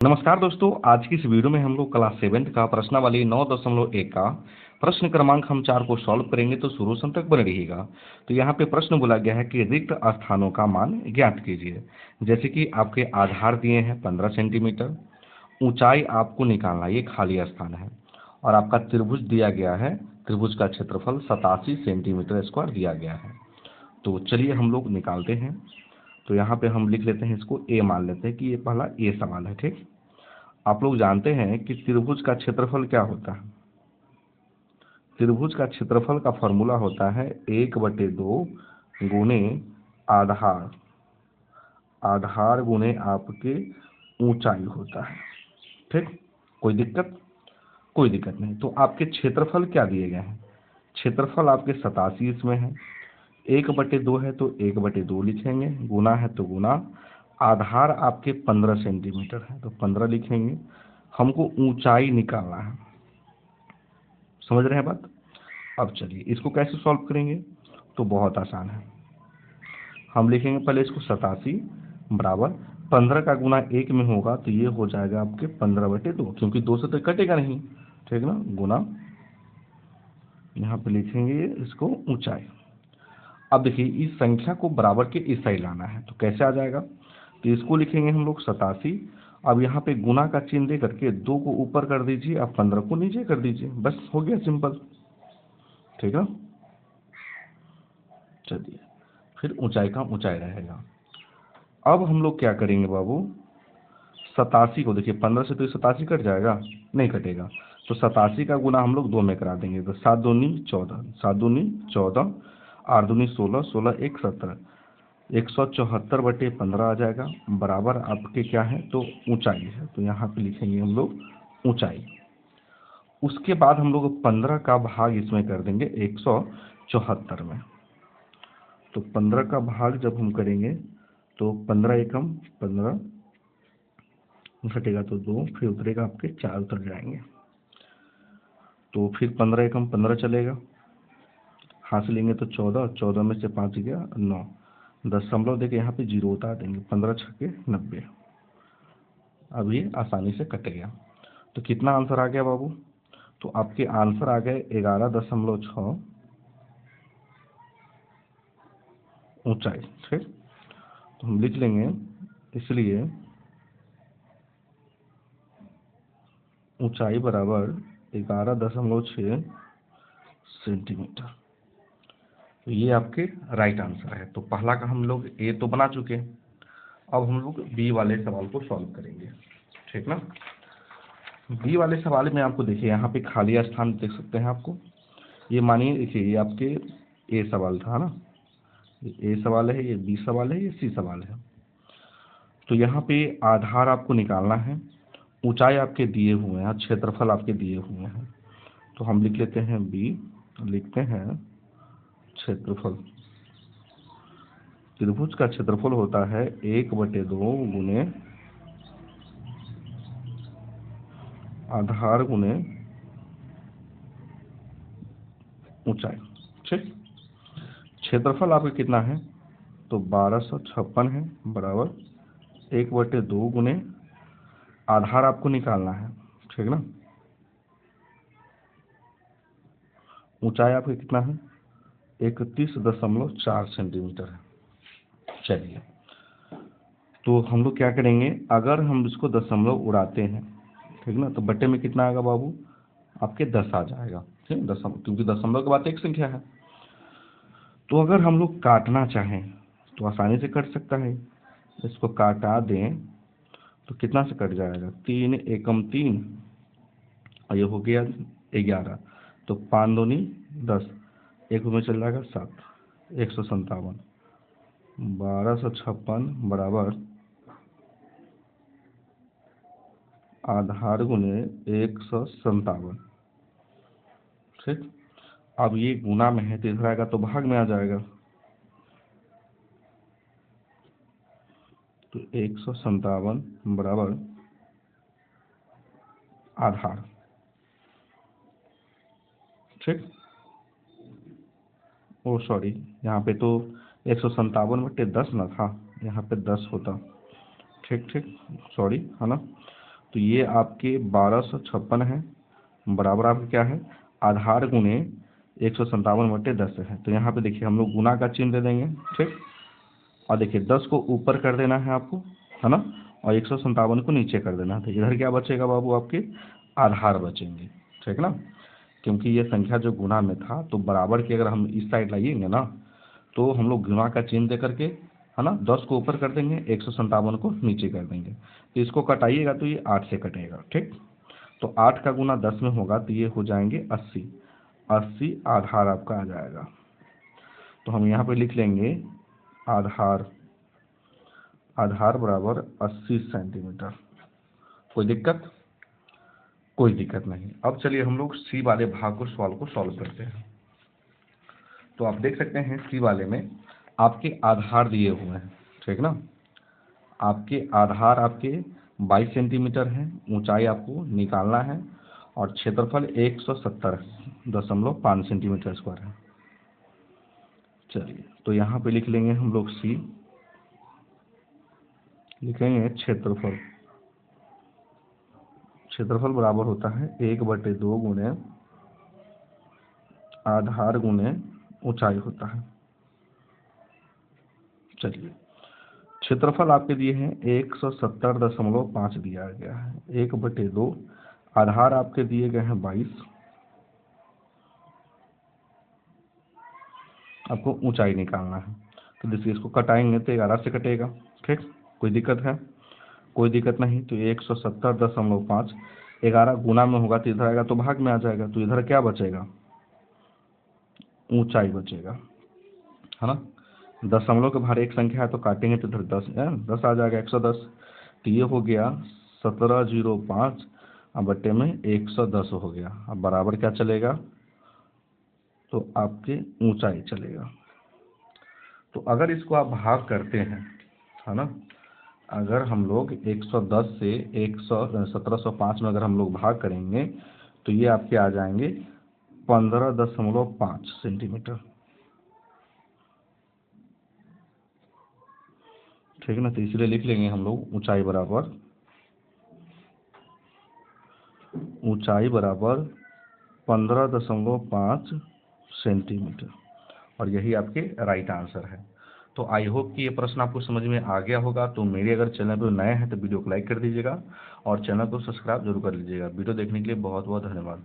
नमस्कार दोस्तों, आज की इस वीडियो में हम लोग क्लास 7 का प्रश्नावली 9.1 का प्रश्न क्रमांक हम 4 को सॉल्व करेंगे, तो शुरू से अंत तक बने रहिएगा। तो यहाँ पे प्रश्न बोला गया है कि रिक्त स्थानों का मान ज्ञात कीजिए। जैसे कि आपके आधार दिए हैं 15 सेंटीमीटर, ऊंचाई आपको निकालना, ये खाली स्थान है, और आपका त्रिभुज दिया गया है, त्रिभुज का क्षेत्रफल 87 सेंटीमीटर स्क्वायर दिया गया है। तो चलिए हम लोग निकालते हैं। तो यहाँ पे हम लिख लेते हैं, इसको ए मान लेते हैं कि ये पहला ए सवाल है। ठीक, आप लोग जानते हैं कि त्रिभुज का क्षेत्रफल क्या होता है। त्रिभुज का क्षेत्रफल का फॉर्मूला होता है 1/2 गुणे आधार, आधार गुणे आपके ऊंचाई होता है। ठीक, कोई दिक्कत? कोई दिक्कत नहीं। तो आपके क्षेत्रफल क्या दिए गए हैं? क्षेत्रफल आपके 87 इसमें है, 1/2 है तो 1/2 लिखेंगे, गुना है तो गुना, आधार आपके 15 सेंटीमीटर है तो 15 लिखेंगे। हमको ऊंचाई निकालना है, समझ रहे हैं बात? अब चलिए इसको कैसे सॉल्व करेंगे, तो बहुत आसान है। हम लिखेंगे पहले इसको 87 बराबर 15 का गुना 1 में होगा तो ये हो जाएगा आपके 15/2, क्योंकि 2 से तो कटेगा नहीं, ठीक ना, गुना, यहाँ पे लिखेंगे इसको ऊंचाई। अब देखिए इस संख्या को बराबर के इस साइड लाना है, तो कैसे आ जाएगा? तो इसको लिखेंगे हम लोग 87। अब यहाँ पे गुना का चिन्ह दे करके 2 को ऊपर कर दीजिए, अब 15 को नीचे कर दीजिए, बस हो गया सिंपल, ठीक है। चलिए फिर ऊंचाई का ऊंचाई रहेगा। अब हम लोग क्या करेंगे बाबू, 87 को देखिए 15 से तो 87 कट जाएगा, नहीं कटेगा, तो 87 का गुना हम लोग 2 में करा देंगे, तो 7 दूनी 14, 7 दूनी 14, 8 दूनी 16, 16 1 17, 174/15 आ जाएगा, बराबर आपके क्या है, तो ऊंचाई है, तो यहाँ पे लिखेंगे हम लोग ऊंचाई। उसके बाद हम लोग 15 का भाग इसमें कर देंगे 174 में। तो 15 का भाग जब हम करेंगे तो 15 एकम 15 घटेगा तो 2, फिर उतरेगा आपके 4 उतर जाएंगे, तो फिर 15 एकम 15 चलेगा, हाथ से लेंगे तो 14, 14 में से 5 गया 9, 10 देके यहाँ पे 0 उतार देंगे, 15 छक्के 90। अब ये आसानी से कट गया। तो कितना आंसर आ गया बाबू? तो आपके आंसर आ गए 11.6 ऊंचाई। ठीक, तो हम लिख लेंगे, इसलिए ऊंचाई बराबर 11.6 सेंटीमीटर। तो ये आपके राइट आंसर है। तो पहला का हम लोग ए तो बना चुके हैं, अब हम लोग बी वाले सवाल को सॉल्व करेंगे, ठीक ना। बी वाले सवाल में आपको देखिए यहाँ पे खाली स्थान देख सकते हैं आपको, ये मानिए देखिए ये आपके ए सवाल था ना, ये ए सवाल है, ये बी सवाल है, ये सी सवाल है। तो यहाँ पे आधार आपको निकालना है, ऊंचाई आपके दिए हुए हैं, क्षेत्रफल आपके दिए हुए हैं, तो हम लिख लेते हैं बी, लिखते हैं क्षेत्रफल। त्रिभुज का क्षेत्रफल होता है 1/2 गुने आधार गुने ऊंचाई। ठीक, क्षेत्रफल आपका कितना है, तो 1256 है, बराबर 1/2 गुने आधार आपको निकालना है, ठीक ना। ऊंचाई आपकी कितना है, 31.4 सेंटीमीटर है। चलिए तो हम लोग क्या करेंगे, अगर हम इसको दशमलव उड़ाते हैं, ठीक ना, तो बट्टे में कितना आएगा बाबू, आपके 10 आ जाएगा, ठीक, दशमलव, क्योंकि दशमलव के बाद एक संख्या है। तो अगर हम लोग काटना चाहें तो आसानी से कट सकता है, इसको काटा दें तो कितना से कट जाएगा, 3 एकम 3, और ये हो गया 11, तो 5 दूनी 10, एक में चल जाएगा 7, 157, 1256 बराबर आधार गुने 157। ठीक, अब ये गुना में है तो इधर आएगा तो भाग में आ जाएगा, तो 157 बराबर आधार। ठीक, ओ सॉरी, यहाँ पे तो 157/10 ना था, यहाँ पे 10 होता। ठीक ठीक, सॉरी, है ना। तो ये आपके 1256 है, बराबर आपका क्या है, आधार गुणे 157/10 है। तो यहाँ पे देखिए हम लोग गुना का चिन्ह दे देंगे, ठीक। और देखिए 10 को ऊपर कर देना है आपको, है ना, और 157 को नीचे कर देना है। तो इधर क्या बचेगा बाबू, आपके आधार बचेंगे, ठीक ना। क्योंकि ये संख्या जो गुना में था, तो बराबर की अगर हम इस साइड लाइएंगे ना, तो हम लोग गुना का चिन्ह दे करके, है ना, 10 को ऊपर कर देंगे, 157 को नीचे कर देंगे। तो इसको कटाइएगा तो ये 8 से कटेगा, ठीक। तो 8 का गुना 10 में होगा तो ये हो जाएंगे 80, 80 आधार आपका आ जाएगा। तो हम यहाँ पे लिख लेंगे आधार, आधार बराबर 80 सेंटीमीटर। कोई दिक्कत? कोई दिक्कत नहीं। अब चलिए हम लोग सी वाले भाग को सवाल को सॉल्व करते हैं। तो आप देख सकते हैं सी वाले में आपके आधार दिए हुए हैं, ठीक ना। आपके आधार आपके 22 सेंटीमीटर है, ऊंचाई आपको निकालना है, और क्षेत्रफल 170.5 सेंटीमीटर स्क्वायर है। चलिए तो यहाँ पे लिख लेंगे हम लोग सी, लिखेंगे क्षेत्रफल, क्षेत्रफल बराबर होता है 1/2 गुणे आधार गुणे ऊंचाई होता है। चलिए क्षेत्रफल आपके दिए हैं 170.5 दिया गया है, 1/2, आधार आपके दिए गए हैं 22, आपको ऊंचाई निकालना है। तो देखिए इसको कटाएंगे तो 11 से कटेगा, ठीक। कोई दिक्कत है? कोई दिक्कत नहीं। तो 170.5 11 गुना में होगा तो इधर आएगा तो भाग में आ जाएगा, तो इधर क्या बचेगा, ऊंचाई बचेगा, है ना। दशमलव के बाहर एक संख्या है तो काटेंगे तो इधर 10 है, 10 आ जाएगा, 110। तो ये हो गया 1705 अब बट्टे में 110 हो गया। अब बराबर क्या चलेगा, तो आपके ऊंचाई चलेगा। तो अगर इसको आप भाग करते हैं, है ना, अगर हम लोग 110 से 1705 में अगर हम लोग भाग करेंगे तो ये आपके आ जाएंगे 15.5 सेंटीमीटर, ठीक है ना। तो इसलिए लिख लेंगे हम लोग ऊंचाई बराबर, ऊंचाई बराबर 15.5 सेंटीमीटर, और यही आपके राइट आंसर है। तो आई होप कि ये प्रश्न आपको समझ में आ गया होगा। तो मेरे अगर चैनल पर नए हैं तो वीडियो को लाइक कर दीजिएगा और चैनल को सब्सक्राइब जरूर कर लीजिएगा। वीडियो देखने के लिए बहुत बहुत धन्यवाद।